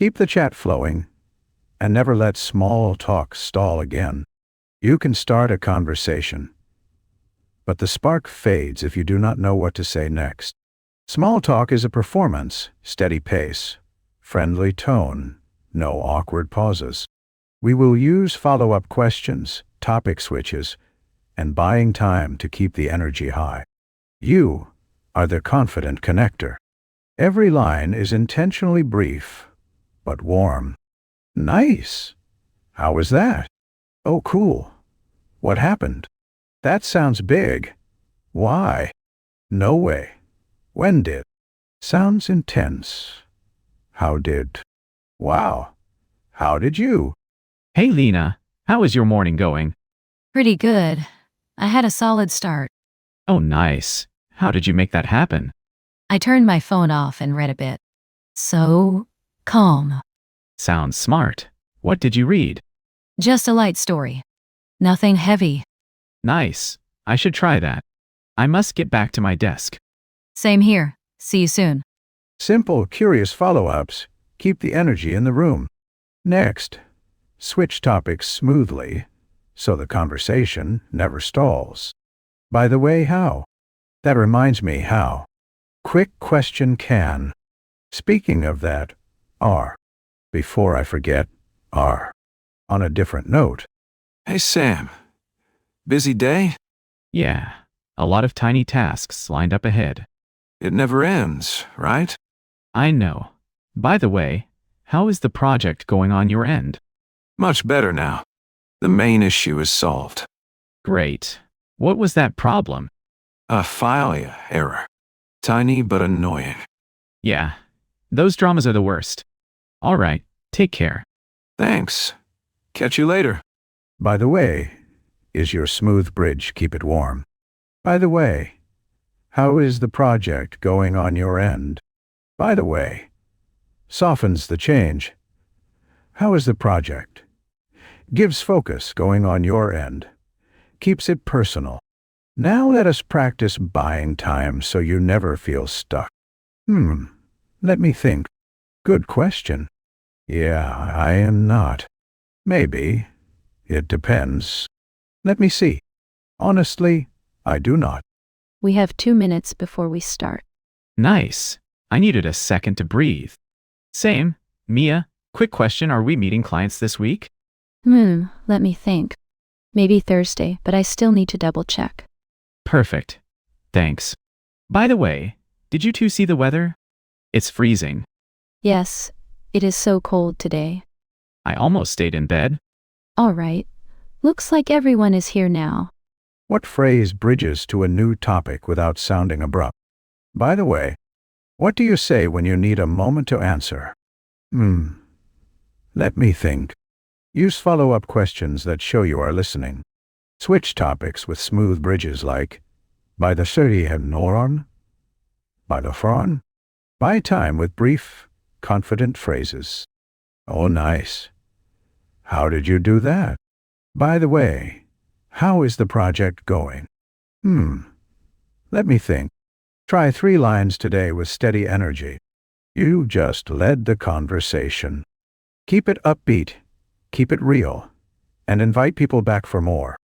Keep the chat flowing, and never let small talk stall again. You can start a conversation, but the spark fades if you do not know what to say next. Small talk is a performance, steady pace, friendly tone, no awkward pauses. We will use follow-up questions, topic switches, and buying time to keep the energy high. You are the confident connector. Every line is intentionally brief, but warm. Nice. How was that? Oh, cool. What happened? That sounds big. Why? No way. When did? Sounds intense. How did? Wow. How did you? Hey Lena, how is your morning going? Pretty good. I had a solid start. Oh, nice. How did you make that happen? I turned my phone off and read a bit. So calm. Sounds smart. What did you read? Just a light story. Nothing heavy. Nice. I should try that. I must get back to my desk. Same here. See you soon. Simple, curious follow-ups keep the energy in the room. Next, switch topics smoothly so the conversation never stalls. By the way, how? That reminds me, how? Quick question, can. Speaking of that, are. Before I forget, are. On a different note. Hey Sam, busy day? Yeah, a lot of tiny tasks lined up ahead. It never ends, right? I know. By the way, how is the project going on your end? Much better now. The main issue is solved. Great. What was that problem? A file error. Tiny but annoying. Yeah, those dramas are the worst. All right, take care. Thanks. Catch you later. By the way, is your smooth bridge keep it warm? By the way, how is the project going on your end? By the way, softens the change. How is the project? Gives focus going on your end. Keeps it personal. Now let us practice buying time so you never feel stuck. Let me think. Good question. Yeah, I am not. Maybe. It depends. Let me see. Honestly, I do not. We have 2 minutes before we start. Nice. I needed a second to breathe. Same. Mia, quick question, are we meeting clients this week? Let me think. Maybe Thursday, but I still need to double check. Perfect. Thanks. By the way, did you two see the weather? It's freezing. Yes, it is so cold today. I almost stayed in bed. All right. Looks like everyone is here now. What phrase bridges to a new topic without sounding abrupt? By the way, what do you say when you need a moment to answer? Let me think. Use follow-up questions that show you are listening. Switch topics with smooth bridges like, by the 30 and Noron? By the Fron? Buy time with brief, confident phrases. Oh, nice. How did you do that? By the way, how is the project going? Let me think. Try 3 lines today with steady energy. You just led the conversation. Keep it upbeat, keep it real, and invite people back for more.